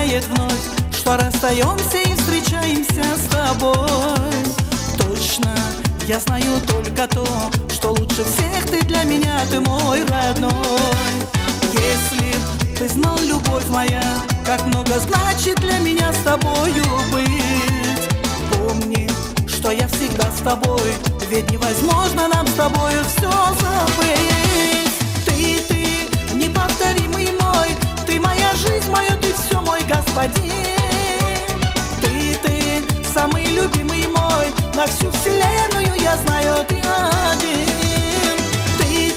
бывает вновь, что расстаемся и встречаемся с тобой. Точно, я знаю только то, что лучше всех ты для меня, ты мой родной. Если б ты знал, любовь моя, как много значит для меня с тобою быть. Помни, что я всегда с тобой, ведь невозможно нам с тобою все забыть. Ты, неповторимый мой, ты моя жизнь, моя, ты все мой господин. Ты, самый любимый мой, на всю вселенную я знаю, ты один. Ты,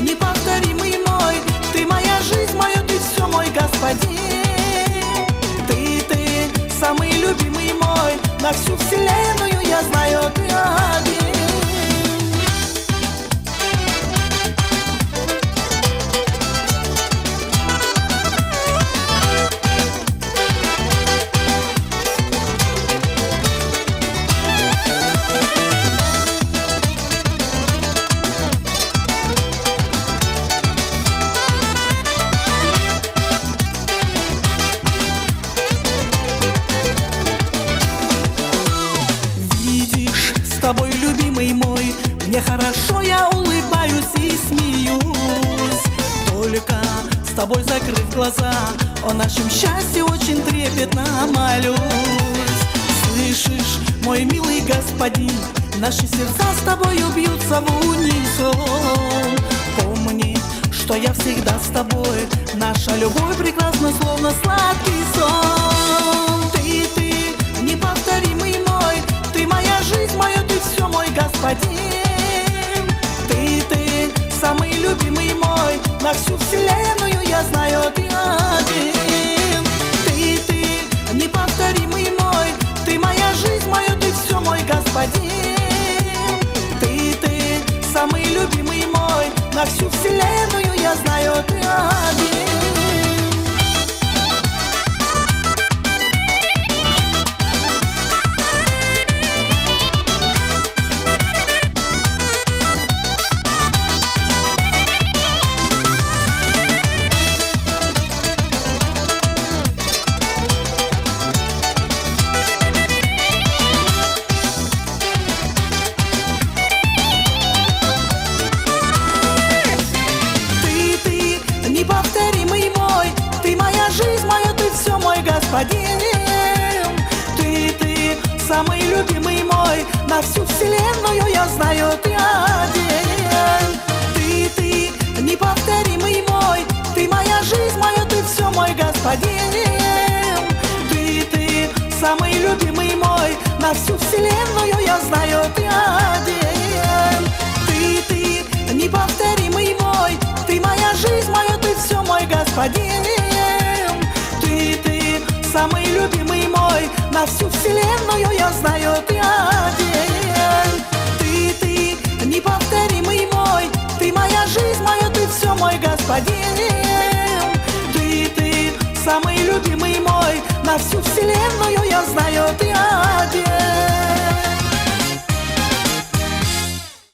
неповторимый мой, ты моя жизнь, моя, ты все мой господин. Ты, самый любимый мой, на всю вселенную я знаю, ты один. С тобой, любимый мой, мне хорошо, я улыбаюсь и смеюсь. Только с тобой, закрыв глаза, о нашем счастье очень трепетно молюсь. Слышишь, мой милый господин, наши сердца с тобою бьются в унисон. Помни, что я всегда с тобой, наша любовь прекрасна, словно сладкий сон. Ты, неповторимый мой, ты моя жизнь, моя, ты все мой господин. Ты, самый любимый мой, на всю вселенную я знаю, ты один. Ты, неповторимый мой, ты моя жизнь, моя, ты все мой господин. Ты, самый любимый мой, на всю вселенную я знаю, ты один. Неповторимый мой, ты моя жизнь, моя, ты все мой господин. Ты, самый любимый мой, на всю вселенную я знаю, ты один. Ты, неповторимый мой, ты моя жизнь, моя, ты все мой господин. Ты, самый любимый мой, на всю вселенную я знаю, ты один. Ты, неповторимый мой, ты моя жизнь, моя, ты все мой господин. Ты, самый любимый мой, на всю вселенную я знаю, ты один. Ты, неповторимый мой, ты моя жизнь, моя, ты все мой господин. Ты, самый любимый мой, на всю вселенную я знаю, ты